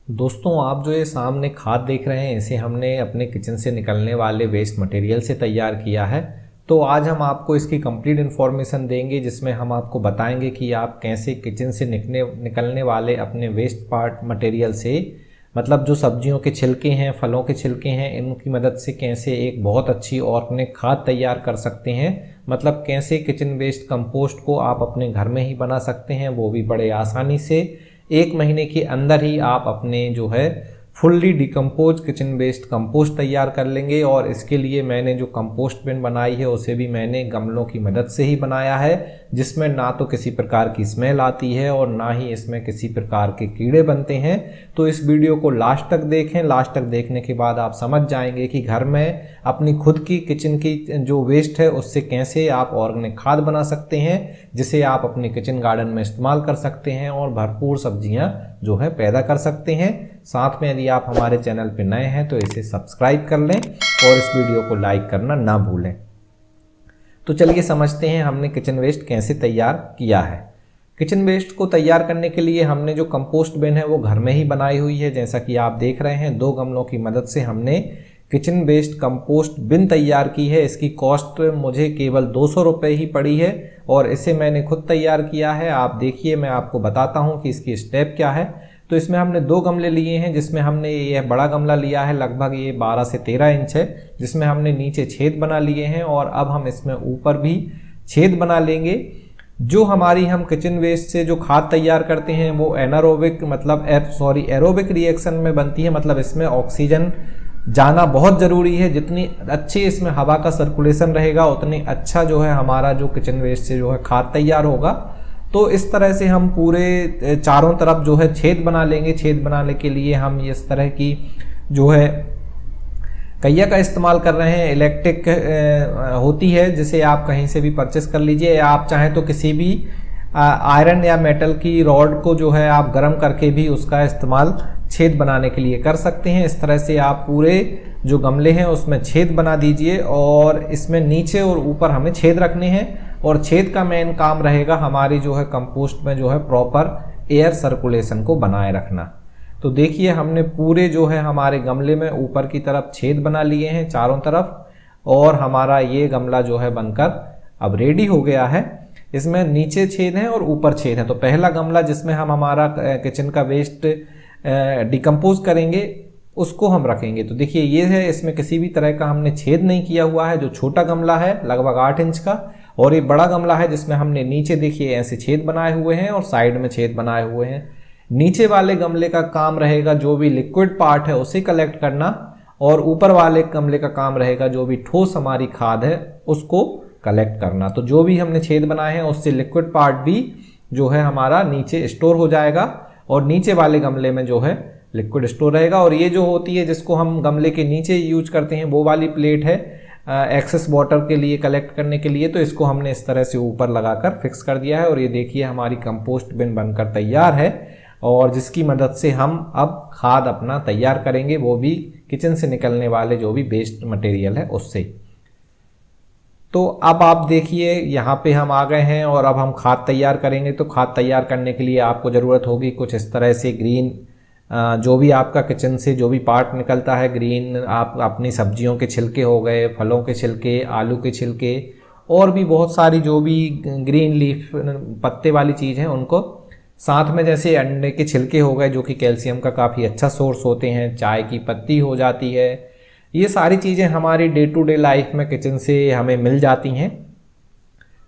दोस्तों, आप जो ये सामने खाद देख रहे हैं, इसे हमने अपने किचन से निकलने वाले वेस्ट मटेरियल से तैयार किया है। तो आज हम आपको इसकी कंप्लीट इन्फॉर्मेशन देंगे, जिसमें हम आपको बताएंगे कि आप कैसे किचन से निकलने वाले अपने वेस्ट पार्ट मटेरियल से, मतलब जो सब्जियों के छिलके हैं, फलों के छिलके हैं, इनकी मदद से कैसे एक बहुत अच्छी ऑर्गेनिक खाद तैयार कर सकते हैं। मतलब कैसे किचन वेस्ट कंपोस्ट को आप अपने घर में ही बना सकते हैं, वो भी बड़े आसानी से। 1 महीने के अंदर ही आप अपने जो है fully decompose kitchen waste compost तैयार कर लेंगे। और इसके लिए मैंने जो कंपोस्ट बिन बनाई है उसे भी मैंने गमलों की मदद से ही बनाया है, जिसमें ना तो किसी प्रकार की स्मेल आती है और ना ही इसमें किसी प्रकार के कीड़े बनते हैं। तो इस वीडियो को लास्ट तक देखें। लास्ट तक देखने के बाद आप समझ जाएंगे कि घर में अपनी खुद की किचन की जो वेस्ट है उससे कैसे आप ऑर्गेनिक खाद बना सकते हैं, जिसे आप अपने किचन गार्डन में इस्तेमाल कर सकते हैं और भरपूर सब्जियां जो है पैदा कर सकते हैं। साथ में यदि आप हमारे चैनल पर नए हैं तो इसे सब्सक्राइब कर लें और इस वीडियो को लाइक करना ना भूलें। तो चलिए समझते हैं हमने किचन वेस्ट कैसे तैयार किया है। किचन वेस्ट को तैयार करने के लिए हमने जो कंपोस्ट बिन है वो घर में ही बनाई हुई है। जैसा कि आप देख रहे हैं, 2 गमलों की मदद से हमने किचन वेस्ट कंपोस्ट बिन तैयार की है। इसकी कॉस्ट मुझे केवल 200 रुपये ही पड़ी है और इसे मैंने खुद तैयार किया है। आप देखिए, मैं आपको बताता हूँ कि इसकी स्टेप क्या है। तो इसमें हमने 2 गमले लिए हैं, जिसमें हमने यह बड़ा गमला लिया है, लगभग ये 12 से 13 इंच है, जिसमें हमने नीचे छेद बना लिए हैं और अब हम इसमें ऊपर भी छेद बना लेंगे। जो हमारी हम किचन वेस्ट से जो खाद तैयार करते हैं वो एरोबिक रिएक्शन में बनती है। मतलब इसमें ऑक्सीजन जाना बहुत ज़रूरी है। जितनी अच्छी इसमें हवा का सर्कुलेशन रहेगा उतनी अच्छा जो है हमारा जो किचन वेस्ट से जो है खाद तैयार होगा। तो इस तरह से हम पूरे चारों तरफ जो है छेद बना लेंगे। छेद बनाने के लिए हम इस तरह की जो है कैया का इस्तेमाल कर रहे हैं। इलेक्ट्रिक होती है, जिसे आप कहीं से भी परचेस कर लीजिए, या आप चाहें तो किसी भी आयरन या मेटल की रॉड को जो है आप गर्म करके भी उसका इस्तेमाल छेद बनाने के लिए कर सकते हैं। इस तरह से आप पूरे जो गमले हैं उसमें छेद बना दीजिए और इसमें नीचे और ऊपर हमें छेद रखने हैं। और छेद का मेन काम रहेगा हमारी जो है कंपोस्ट में जो है प्रॉपर एयर सर्कुलेशन को बनाए रखना। तो देखिए, हमने पूरे जो है हमारे गमले में ऊपर की तरफ छेद बना लिए हैं चारों तरफ, और हमारा ये गमला जो है बनकर अब रेडी हो गया है। इसमें नीचे छेद हैं और ऊपर छेद हैं। तो पहला गमला जिसमें हम हमारा किचन का वेस्ट डिकम्पोज करेंगे उसको हम रखेंगे। तो देखिए, ये है, इसमें किसी भी तरह का हमने छेद नहीं किया हुआ है। जो छोटा गमला है लगभग 8 इंच का, और ये बड़ा गमला है जिसमें हमने नीचे देखिए ऐसे छेद बनाए हुए हैं और साइड में छेद बनाए हुए हैं। नीचे वाले गमले का काम रहेगा जो भी लिक्विड पार्ट है उसे कलेक्ट करना, और ऊपर वाले गमले का काम रहेगा जो भी ठोस हमारी खाद है उसको कलेक्ट करना। तो जो भी हमने छेद बनाए हैं उससे लिक्विड पार्ट भी जो है हमारा नीचे स्टोर हो जाएगा और नीचे वाले गमले में जो है लिक्विड स्टोर रहेगा। और ये जो होती है जिसको हम गमले के नीचे यूज करते हैं, वो वाली प्लेट है एक्सेस वाटर के लिए कलेक्ट करने के लिए। तो इसको हमने इस तरह से ऊपर लगाकर फिक्स कर दिया है। और ये देखिए, हमारी कंपोस्ट बिन बनकर तैयार है, और जिसकी मदद से हम अब खाद अपना तैयार करेंगे, वो भी किचन से निकलने वाले जो भी वेस्ट मटेरियल है उससे। तो अब आप देखिए, यहाँ पे हम आ गए हैं और अब हम खाद तैयार करेंगे। तो खाद तैयार करने के लिए आपको ज़रूरत होगी कुछ इस तरह से ग्रीन, जो भी आपका किचन से जो भी पार्ट निकलता है ग्रीन, आप अपनी सब्जियों के छिलके हो गए, फलों के छिलके, आलू के छिलके, और भी बहुत सारी जो भी ग्रीन लीफ पत्ते वाली चीज़ हैं उनको, साथ में जैसे अंडे के छिलके हो गए जो कि कैल्शियम का काफ़ी अच्छा सोर्स होते हैं, चाय की पत्ती हो जाती है। ये सारी चीज़ें हमारी डे टू डे लाइफ में किचन से हमें मिल जाती हैं।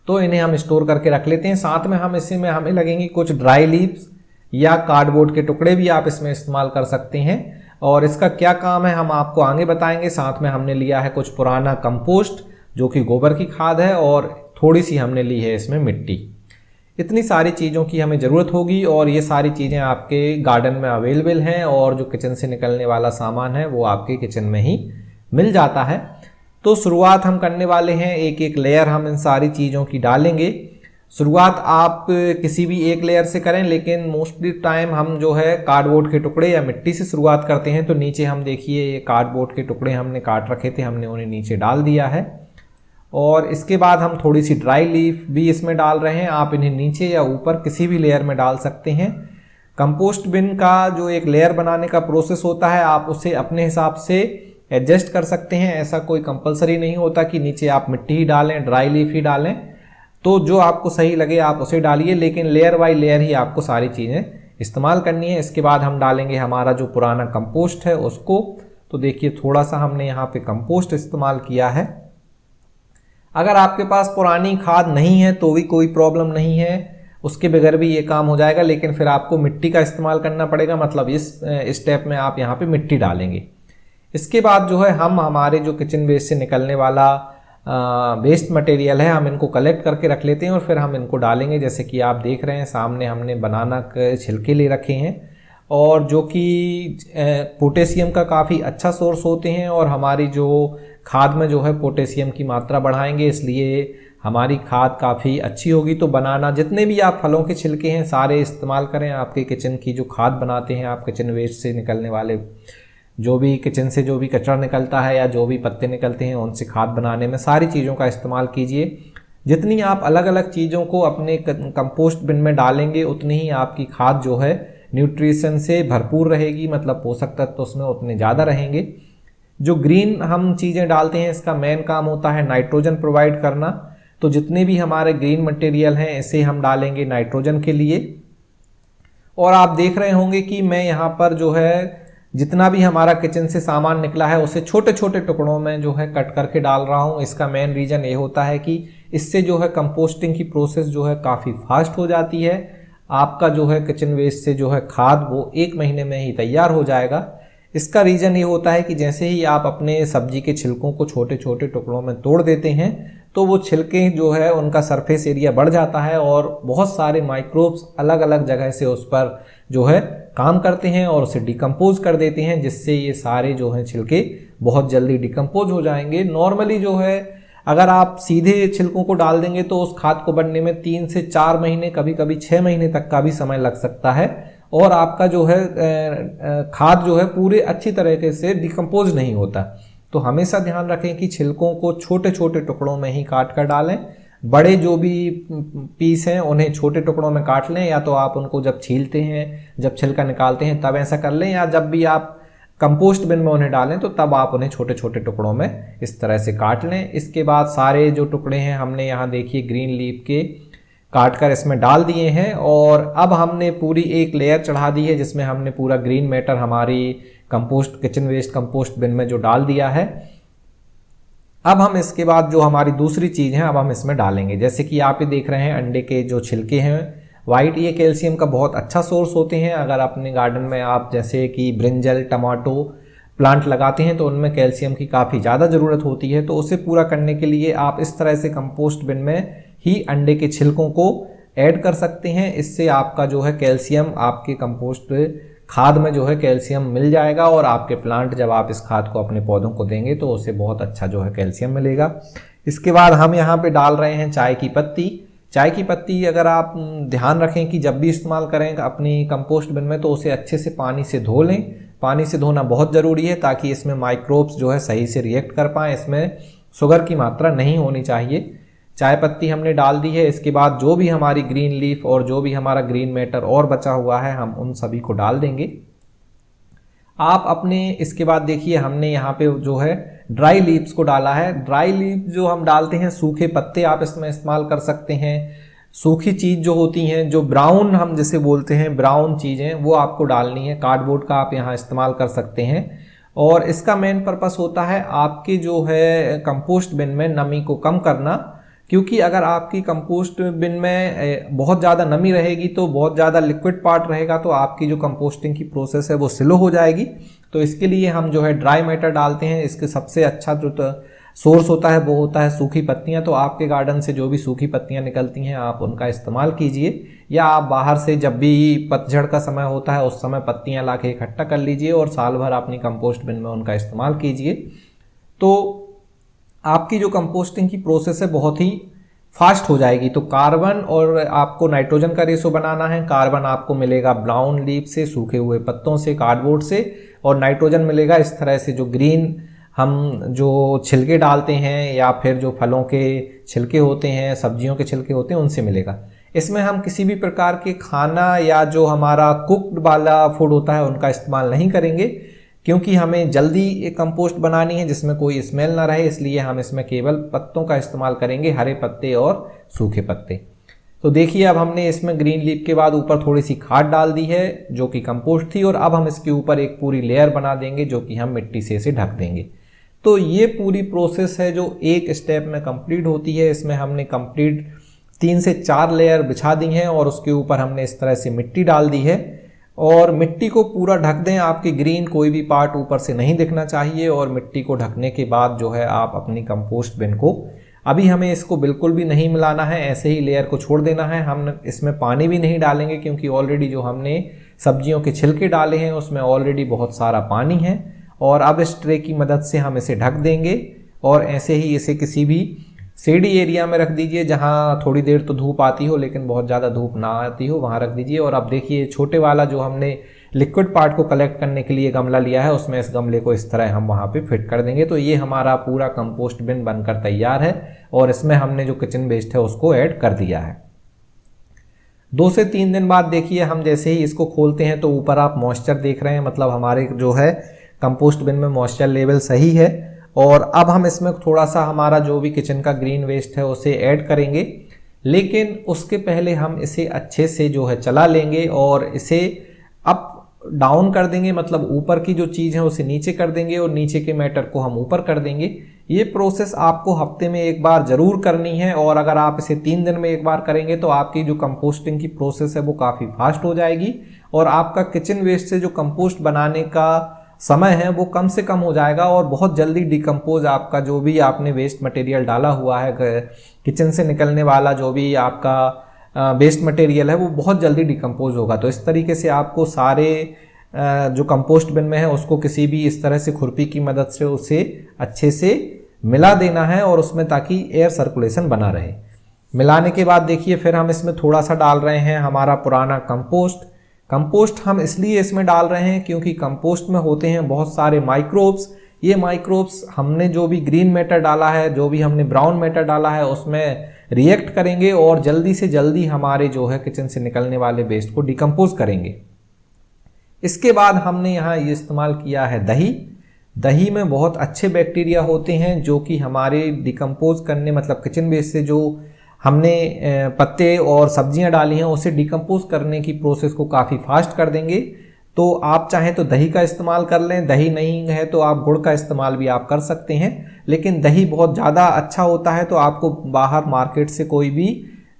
तो इन्हें हम स्टोर करके रख लेते हैं। साथ में हम इसी में हमें लगेंगी कुछ ड्राई लीव्स या कार्डबोर्ड के टुकड़े भी आप इसमें इस्तेमाल कर सकते हैं, और इसका क्या काम है हम आपको आगे बताएंगे। साथ में हमने लिया है कुछ पुराना कंपोस्ट जो कि गोबर की खाद है, और थोड़ी सी हमने ली है इसमें मिट्टी। इतनी सारी चीज़ों की हमें ज़रूरत होगी, और ये सारी चीज़ें आपके गार्डन में अवेलेबल हैं, और जो किचन से निकलने वाला सामान है वो आपके किचन में ही मिल जाता है। तो शुरुआत हम करने वाले हैं, एक एक लेयर हम इन सारी चीज़ों की डालेंगे। शुरुआत आप किसी भी एक लेयर से करें, लेकिन मोस्टली टाइम हम जो है कार्डबोर्ड के टुकड़े या मिट्टी से शुरुआत करते हैं। तो नीचे हम देखिए, ये कार्डबोर्ड के टुकड़े हमने काट रखे थे, हमने उन्हें नीचे डाल दिया है। और इसके बाद हम थोड़ी सी ड्राई लीफ भी इसमें डाल रहे हैं। आप इन्हें नीचे या ऊपर किसी भी लेयर में डाल सकते हैं। कंपोस्ट बिन का जो एक लेयर बनाने का प्रोसेस होता है आप उसे अपने हिसाब से एडजस्ट कर सकते हैं। ऐसा कोई कंपलसरी नहीं होता कि नीचे आप मिट्टी ही डालें, ड्राई लीफ ही डालें, तो जो आपको सही लगे आप उसे डालिए, लेकिन लेयर बाय लेयर ही आपको सारी चीज़ें इस्तेमाल करनी है। इसके बाद हम डालेंगे हमारा जो पुराना कंपोस्ट है उसको। तो देखिए थोड़ा सा हमने यहाँ पे कंपोस्ट इस्तेमाल किया है। अगर आपके पास पुरानी खाद नहीं है तो भी कोई प्रॉब्लम नहीं है, उसके बगैर भी ये काम हो जाएगा, लेकिन फिर आपको मिट्टी का इस्तेमाल करना पड़ेगा। मतलब इस स्टेप में आप यहाँ पे मिट्टी डालेंगे। इसके बाद जो है हम हमारे जो किचन वेस्ट से निकलने वाला वेस्ट मटेरियल है हम इनको कलेक्ट करके रख लेते हैं और फिर हम इनको डालेंगे। जैसे कि आप देख रहे हैं सामने हमने बनाना के छिलके ले रखे हैं और जो कि पोटेशियम का काफ़ी अच्छा सोर्स होते हैं और हमारी जो खाद में जो है पोटेशियम की मात्रा बढ़ाएंगे, इसलिए हमारी खाद काफ़ी अच्छी होगी। तो बनाना जितने भी आप फलों के छिलके हैं सारे इस्तेमाल करें। आपके किचन की जो खाद बनाते हैं, आप किचन वेस्ट से निकलने वाले जो भी किचन से जो भी कचरा निकलता है या जो भी पत्ते निकलते हैं उनसे खाद बनाने में सारी चीज़ों का इस्तेमाल कीजिए। जितनी आप अलग अलग चीज़ों को अपने कंपोस्ट बिन में डालेंगे उतनी ही आपकी खाद जो है न्यूट्रिशन से भरपूर रहेगी, मतलब पोषक तत्व उसमें उतने ज़्यादा रहेंगे। जो ग्रीन हम चीज़ें डालते हैं इसका मेन काम होता है नाइट्रोजन प्रोवाइड करना। तो जितने भी हमारे ग्रीन मटेरियल हैं इसे हम डालेंगे नाइट्रोजन के लिए। और आप देख रहे होंगे कि मैं यहाँ पर जो है जितना भी हमारा किचन से सामान निकला है उसे छोटे छोटे टुकड़ों में जो है कट करके डाल रहा हूँ। इसका मेन रीज़न ये होता है कि इससे जो है कंपोस्टिंग की प्रोसेस जो है काफ़ी फास्ट हो जाती है। आपका जो है किचन वेस्ट से जो है खाद वो 1 महीने में ही तैयार हो जाएगा। इसका रीज़न ये होता है कि जैसे ही आप अपने सब्जी के छिलकों को छोटे छोटे टुकड़ों में तोड़ देते हैं तो वो छिलके जो है उनका सरफेस एरिया बढ़ जाता है और बहुत सारे माइक्रोब्स अलग अलग जगह से उस पर जो है काम करते हैं और उसे डिकम्पोज कर देते हैं, जिससे ये सारे जो हैं छिलके बहुत जल्दी डिकम्पोज हो जाएंगे। नॉर्मली जो है अगर आप सीधे छिलकों को डाल देंगे तो उस खाद को बनने में 3 से 4 महीने, कभी कभी 6 महीने तक का भी समय लग सकता है और आपका जो है खाद जो है पूरे अच्छी तरीके से डिकम्पोज नहीं होता। तो हमेशा ध्यान रखें कि छिलकों को छोटे छोटे टुकड़ों में ही काट कर डालें। बड़े जो भी पीस हैं उन्हें छोटे टुकड़ों में काट लें, या तो आप उनको जब छीलते हैं, जब छिलका निकालते हैं तब ऐसा कर लें, या जब भी आप कंपोस्ट बिन में उन्हें डालें तो तब आप उन्हें छोटे छोटे टुकड़ों में इस तरह से काट लें। इसके बाद सारे जो टुकड़े हैं हमने यहाँ देखिए ग्रीन लीफ के काट कर इसमें डाल दिए हैं और अब हमने पूरी एक लेयर चढ़ा दी है जिसमें हमने पूरा ग्रीन मैटर हमारी compost kitchen waste compost bin में जो डाल दिया है। अब हम इसके बाद जो हमारी दूसरी चीज़ है अब हम इसमें डालेंगे। जैसे कि आप ये देख रहे हैं अंडे के जो छिलके हैं वाइट, ये कैल्शियम का बहुत अच्छा सोर्स होते हैं। अगर अपने गार्डन में आप जैसे कि ब्रिंजल, टमाटो प्लांट लगाते हैं तो उनमें कैल्शियम की काफ़ी ज़्यादा ज़रूरत होती है। तो उसे पूरा करने के लिए आप इस तरह से कंपोस्ट बिन में ही अंडे के छिलकों को ऐड कर सकते हैं। इससे आपका जो है कैल्शियम आपके कंपोस्ट खाद में जो है कैल्शियम मिल जाएगा और आपके प्लांट जब आप इस खाद को अपने पौधों को देंगे तो उसे बहुत अच्छा जो है कैल्शियम मिलेगा। इसके बाद हम यहाँ पे डाल रहे हैं चाय की पत्ती। चाय की पत्ती अगर आप ध्यान रखें कि जब भी इस्तेमाल करें अपनी कंपोस्ट बिन में तो उसे अच्छे से पानी से धो लें। पानी से धोना बहुत ज़रूरी है ताकि इसमें माइक्रोब्स जो है सही से रिएक्ट कर पाएँ। इसमें शुगर की मात्रा नहीं होनी चाहिए। चाय पत्ती हमने डाल दी है। इसके बाद जो भी हमारी ग्रीन लीफ और जो भी हमारा ग्रीन मैटर और बचा हुआ है हम उन सभी को डाल देंगे। आप अपने इसके बाद देखिए हमने यहाँ पे जो है ड्राई लीव्स को डाला है। ड्राई लीव जो हम डालते हैं, सूखे पत्ते आप इसमें इस्तेमाल कर सकते हैं। सूखी चीज़ जो होती हैं, जो ब्राउन हम जिसे बोलते हैं ब्राउन चीज़ें, वो आपको डालनी है। कार्डबोर्ड का आप यहाँ इस्तेमाल कर सकते हैं और इसका मेन पर्पस होता है आपके जो है कंपोस्ट बिन में नमी को कम करना। क्योंकि अगर आपकी कंपोस्ट बिन में बहुत ज़्यादा नमी रहेगी तो बहुत ज़्यादा लिक्विड पार्ट रहेगा तो आपकी जो कंपोस्टिंग की प्रोसेस है वो स्लो हो जाएगी। तो इसके लिए हम जो है ड्राई मैटर डालते हैं। इसके सबसे अच्छा जो सोर्स होता है वो होता है सूखी पत्तियां। तो आपके गार्डन से जो भी सूखी पत्तियां निकलती हैं आप उनका इस्तेमाल कीजिए, या आप बाहर से जब भी पतझड़ का समय होता है उस समय पत्तियां ला के इकट्ठा कर लीजिए और साल भर अपनी कंपोस्ट बिन में उनका इस्तेमाल कीजिए। तो आपकी जो कंपोस्टिंग की प्रोसेस है बहुत ही फास्ट हो जाएगी। तो कार्बन और आपको नाइट्रोजन का रेशो बनाना है। कार्बन आपको मिलेगा ब्राउन लीफ से, सूखे हुए पत्तों से, कार्डबोर्ड से, और नाइट्रोजन मिलेगा इस तरह से जो ग्रीन हम जो छिलके डालते हैं या फिर जो फलों के छिलके होते हैं, सब्जियों के छिलके होते हैं, उनसे मिलेगा। इसमें हम किसी भी प्रकार के खाना या जो हमारा कुक्ड वाला फूड होता है उनका इस्तेमाल नहीं करेंगे, क्योंकि हमें जल्दी एक कंपोस्ट बनानी है जिसमें कोई स्मेल ना रहे, इसलिए हम इसमें केवल पत्तों का इस्तेमाल करेंगे, हरे पत्ते और सूखे पत्ते। तो देखिए अब हमने इसमें ग्रीन लीफ के बाद ऊपर थोड़ी सी खाद डाल दी है जो कि कंपोस्ट थी, और अब हम इसके ऊपर एक पूरी लेयर बना देंगे जो कि हम मिट्टी से इसे ढक देंगे। तो ये पूरी प्रोसेस है जो एक स्टेप में कंप्लीट होती है। इसमें हमने कंप्लीट 3 से 4 लेयर बिछा दी हैं और उसके ऊपर हमने इस तरह से मिट्टी डाल दी है, और मिट्टी को पूरा ढक दें। आपकी ग्रीन कोई भी पार्ट ऊपर से नहीं दिखना चाहिए, और मिट्टी को ढकने के बाद जो है आप अपनी कंपोस्ट बिन को, अभी हमें इसको बिल्कुल भी नहीं मिलाना है, ऐसे ही लेयर को छोड़ देना है। हम इसमें पानी भी नहीं डालेंगे क्योंकि ऑलरेडी जो हमने सब्जियों के छिलके डाले हैं उसमें ऑलरेडी बहुत सारा पानी है। और अब इस ट्रे की मदद से हम इसे ढक देंगे, और ऐसे ही इसे किसी भी शेडी एरिया में रख दीजिए जहां थोड़ी देर तो धूप आती हो लेकिन बहुत ज़्यादा धूप ना आती हो, वहां रख दीजिए। और अब देखिए छोटे वाला जो हमने लिक्विड पार्ट को कलेक्ट करने के लिए गमला लिया है उसमें इस गमले को इस तरह हम वहां पे फिट कर देंगे। तो ये हमारा पूरा कंपोस्ट बिन बनकर तैयार है, और इसमें हमने जो किचन वेस्ट है उसको ऐड कर दिया है। 2 से 3 दिन बाद देखिए हम जैसे ही इसको खोलते हैं तो ऊपर आप मॉइस्चर देख रहे हैं, मतलब हमारे जो है कंपोस्ट बिन में मॉइस्चर लेवल सही है। और अब हम इसमें थोड़ा सा हमारा जो भी किचन का ग्रीन वेस्ट है उसे ऐड करेंगे, लेकिन उसके पहले हम इसे अच्छे से जो है चला लेंगे और इसे अप डाउन कर देंगे, मतलब ऊपर की जो चीज़ है उसे नीचे कर देंगे और नीचे के मैटर को हम ऊपर कर देंगे। ये प्रोसेस आपको हफ्ते में एक बार ज़रूर करनी है, और अगर आप इसे 3 दिन में एक बार करेंगे तो आपकी जो कंपोस्टिंग की प्रोसेस है वो काफ़ी फास्ट हो जाएगी, और आपका किचन वेस्ट से जो कंपोस्ट बनाने का समय है वो कम से कम हो जाएगा, और बहुत जल्दी डिकम्पोज आपका जो भी आपने वेस्ट मटेरियल डाला हुआ है, किचन से निकलने वाला जो भी आपका वेस्ट मटेरियल है वो बहुत जल्दी डिकम्पोज होगा। तो इस तरीके से आपको सारे जो कंपोस्ट बिन में है उसको किसी भी इस तरह से खुरपी की मदद से उसे अच्छे से मिला देना है, और उसमें ताकि एयर सर्कुलेशन बना रहे। मिलाने के बाद देखिए फिर हम इसमें थोड़ा सा डाल रहे हैं हमारा पुराना कंपोस्ट हम इसलिए इसमें डाल रहे हैं क्योंकि कंपोस्ट में होते हैं बहुत सारे माइक्रोब्स। ये माइक्रोब्स हमने जो भी ग्रीन मैटर डाला है, जो भी हमने ब्राउन मैटर डाला है उसमें रिएक्ट करेंगे और जल्दी से जल्दी हमारे जो है किचन से निकलने वाले वेस्ट को डिकम्पोज करेंगे। इसके बाद हमने यहाँ ये इस्तेमाल किया है दही में बहुत अच्छे बैक्टीरिया होते हैं जो कि हमारे डिकम्पोज करने, मतलब किचन वेस्ट से जो हमने पत्ते और सब्जियां डाली हैं उसे डिकम्पोज करने की प्रोसेस को काफ़ी फास्ट कर देंगे। तो आप चाहें तो दही का इस्तेमाल कर लें, दही नहीं है तो आप गुड़ का इस्तेमाल भी आप कर सकते हैं, लेकिन दही बहुत ज़्यादा अच्छा होता है तो आपको बाहर मार्केट से कोई भी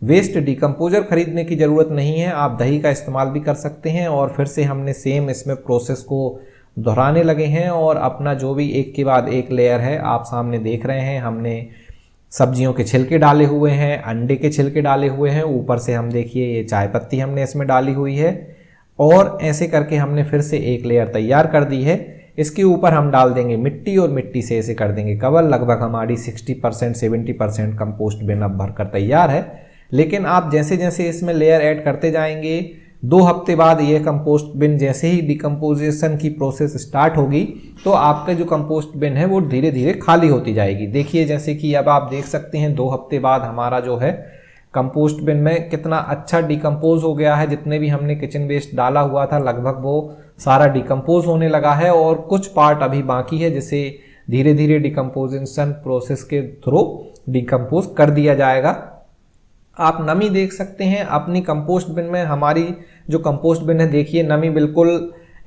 वेस्ट डिकम्पोजर खरीदने की ज़रूरत नहीं है, आप दही का इस्तेमाल भी कर सकते हैं। और फिर से हमने सेम इसमें प्रोसेस को दोहराने लगे हैं, और अपना जो भी एक के बाद एक लेयर है आप सामने देख रहे हैं। हमने सब्जियों के छिलके डाले हुए हैं, अंडे के छिलके डाले हुए हैं, ऊपर से हम देखिए ये चाय पत्ती हमने इसमें डाली हुई है, और ऐसे करके हमने फिर से एक लेयर तैयार कर दी है। इसके ऊपर हम डाल देंगे मिट्टी, और मिट्टी से इसे कर देंगे कवर। लगभग हमारी 60% 70% कंपोस्ट बिन अब भरकर तैयार है। लेकिन आप जैसे जैसे इसमें लेयर ऐड करते जाएंगे, 2 हफ्ते बाद ये कंपोस्ट बिन जैसे ही डिकम्पोजिशन की प्रोसेस स्टार्ट होगी तो आपका जो कंपोस्ट बिन है वो धीरे धीरे खाली होती जाएगी। देखिए जैसे कि अब आप देख सकते हैं 2 हफ्ते बाद हमारा जो है कंपोस्ट बिन में कितना अच्छा डिकम्पोज हो गया है। जितने भी हमने किचन वेस्ट डाला हुआ था लगभग वो सारा डिकम्पोज होने लगा है, और कुछ पार्ट अभी बाकी है जिसे धीरे धीरे डिकम्पोजिशन प्रोसेस के थ्रू डिकम्पोज कर दिया जाएगा। आप नमी देख सकते हैं अपनी कंपोस्ट बिन में। हमारी जो कंपोस्ट बिन है देखिए नमी बिल्कुल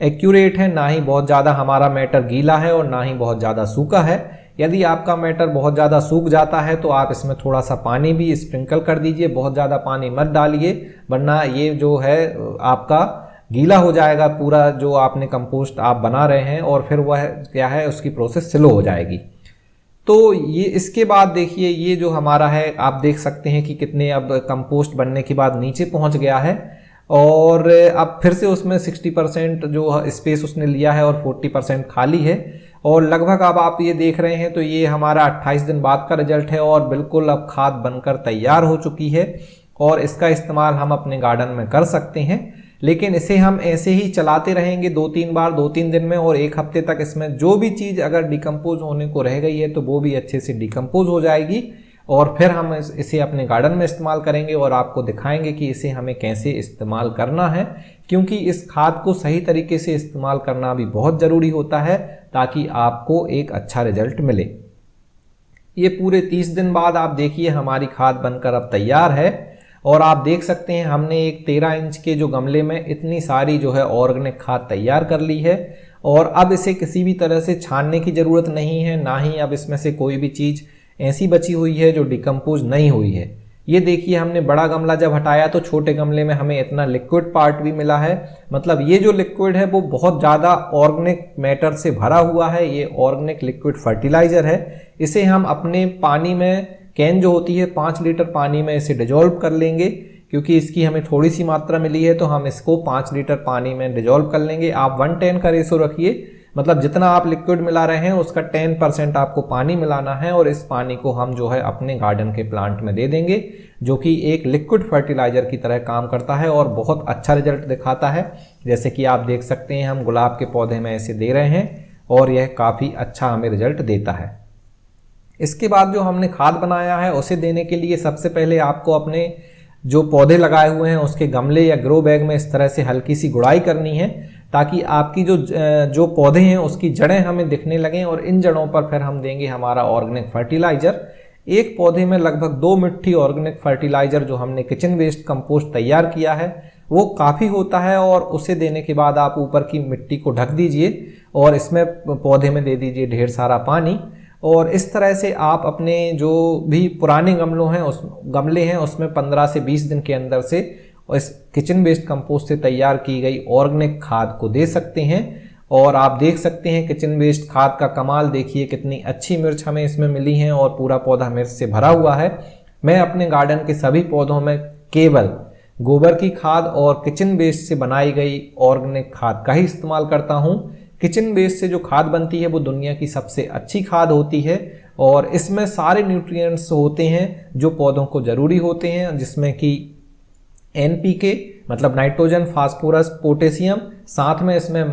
एक्यूरेट है, ना ही बहुत ज़्यादा हमारा मैटर गीला है और ना ही बहुत ज़्यादा सूखा है। यदि आपका मैटर बहुत ज़्यादा सूख जाता है तो आप इसमें थोड़ा सा पानी भी स्प्रिंकल कर दीजिए, बहुत ज़्यादा पानी मत डालिए वरना ये जो है आपका गीला हो जाएगा पूरा जो आपने कंपोस्ट आप बना रहे हैं, और फिर वह क्या है उसकी प्रोसेस स्लो हो जाएगी। तो ये इसके बाद देखिए ये जो हमारा है आप देख सकते हैं कि कितने अब कंपोस्ट बनने के बाद नीचे पहुंच गया है, और अब फिर से उसमें 60% जो स्पेस उसने लिया है और 40% खाली है। और लगभग अब आप ये देख रहे हैं तो ये हमारा 28 दिन बाद का रिजल्ट है, और बिल्कुल अब खाद बनकर तैयार हो चुकी है, और इसका इस्तेमाल हम अपने गार्डन में कर सकते हैं। लेकिन इसे हम ऐसे ही चलाते रहेंगे 2-3 बार 2-3 दिन में, और 1 हफ्ते तक इसमें जो भी चीज़ अगर डिकम्पोज होने को रह गई है तो वो भी अच्छे से डिकम्पोज हो जाएगी। और फिर हम इसे अपने गार्डन में इस्तेमाल करेंगे और आपको दिखाएंगे कि इसे हमें कैसे इस्तेमाल करना है, क्योंकि इस खाद को सही तरीके से इस्तेमाल करना भी बहुत ज़रूरी होता है ताकि आपको एक अच्छा रिजल्ट मिले। ये पूरे 30 दिन बाद आप देखिए हमारी खाद बनकर अब तैयार है और आप देख सकते हैं हमने एक 13 इंच के जो गमले में इतनी सारी जो है ऑर्गेनिक खाद तैयार कर ली है। और अब इसे किसी भी तरह से छानने की ज़रूरत नहीं है, ना ही अब इसमें से कोई भी चीज़ ऐसी बची हुई है जो डिकम्पोज नहीं हुई है। ये देखिए हमने बड़ा गमला जब हटाया तो छोटे गमले में हमें इतना लिक्विड पार्ट भी मिला है। मतलब ये जो लिक्विड है वो बहुत ज़्यादा ऑर्गेनिक मैटर से भरा हुआ है। ये ऑर्गेनिक लिक्विड फर्टिलाइजर है। इसे हम अपने पानी में, कैन जो होती है 5 लीटर पानी में इसे डिजोल्व कर लेंगे, क्योंकि इसकी हमें थोड़ी सी मात्रा मिली है तो हम इसको 5 लीटर पानी में डिजोल्व कर लेंगे। आप 1:10 का रेशो रखिए, मतलब जितना आप लिक्विड मिला रहे हैं उसका 10% आपको पानी मिलाना है और इस पानी को हम जो है अपने गार्डन के प्लांट में दे देंगे, जो कि एक लिक्विड फर्टिलाइजर की तरह काम करता है और बहुत अच्छा रिजल्ट दिखाता है। जैसे कि आप देख सकते हैं हम गुलाब के पौधे में ऐसे दे रहे हैं और यह काफ़ी अच्छा हमें रिजल्ट देता है। इसके बाद जो हमने खाद बनाया है उसे देने के लिए सबसे पहले आपको अपने जो पौधे लगाए हुए हैं उसके गमले या ग्रो बैग में इस तरह से हल्की सी गुड़ाई करनी है, ताकि आपकी जो पौधे हैं उसकी जड़ें हमें दिखने लगें और इन जड़ों पर फिर हम देंगे हमारा ऑर्गेनिक फर्टिलाइजर। एक पौधे में लगभग 2 मुट्ठी ऑर्गेनिक फर्टिलाइजर जो हमने किचन वेस्ट कंपोस्ट तैयार किया है वो काफ़ी होता है। और उसे देने के बाद आप ऊपर की मिट्टी को ढक दीजिए और इसमें पौधे में दे दीजिए ढेर सारा पानी। और इस तरह से आप अपने जो भी पुराने गमले हैं उसमें 15 से 20 दिन के अंदर से इस किचन वेस्ट कंपोस्ट से तैयार की गई ऑर्गेनिक खाद को दे सकते हैं। और आप देख सकते हैं किचन वेस्ट खाद का कमाल, देखिए कितनी अच्छी मिर्च हमें इसमें मिली है और पूरा पौधा मिर्च से भरा हुआ है। मैं अपने गार्डन के सभी पौधों में केवल गोबर की खाद और किचन वेस्ट से बनाई गई ऑर्गेनिक खाद का ही इस्तेमाल करता हूँ। किचन वेस्ट से जो खाद बनती है वो दुनिया की सबसे अच्छी खाद होती है और इसमें सारे न्यूट्रिएंट्स होते हैं जो पौधों को ज़रूरी होते हैं, जिसमें कि NPK मतलब नाइट्रोजन, फास्फोरस, पोटेशियम, साथ में इसमें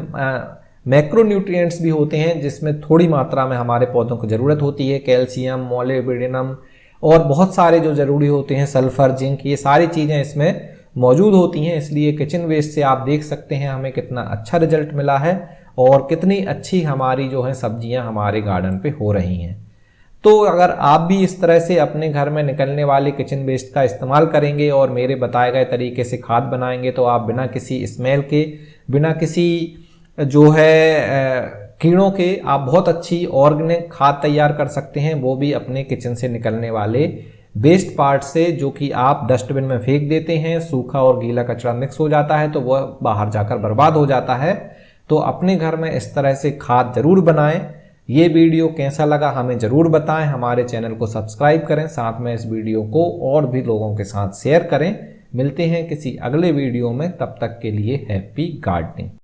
मैक्रो न्यूट्रिएंट्स भी होते हैं जिसमें थोड़ी मात्रा में हमारे पौधों को ज़रूरत होती है, कैल्शियम, मोलिब्डेनम और बहुत सारे जो ज़रूरी होते हैं, सल्फर, जिंक, ये सारी चीज़ें इसमें मौजूद होती हैं। इसलिए किचन वेस्ट से आप देख सकते हैं हमें कितना अच्छा रिजल्ट मिला है और कितनी अच्छी हमारी जो है सब्जियां हमारे गार्डन पे हो रही हैं। तो अगर आप भी इस तरह से अपने घर में निकलने वाले किचन वेस्ट का इस्तेमाल करेंगे और मेरे बताए गए तरीके से खाद बनाएंगे तो आप बिना किसी स्मेल के, बिना किसी जो है कीड़ों के आप बहुत अच्छी ऑर्गेनिक खाद तैयार कर सकते हैं, वो भी अपने किचन से निकलने वाले वेस्ट पार्ट से, जो कि आप डस्टबिन में फेंक देते हैं। सूखा और गीला कचरा मिक्स हो जाता है तो वह बाहर जाकर बर्बाद हो जाता है। तो अपने घर में इस तरह से खाद जरूर बनाएं। ये वीडियो कैसा लगा हमें ज़रूर बताएं। हमारे चैनल को सब्सक्राइब करें, साथ में इस वीडियो को और भी लोगों के साथ शेयर करें। मिलते हैं किसी अगले वीडियो में, तब तक के लिए हैप्पी गार्डनिंग।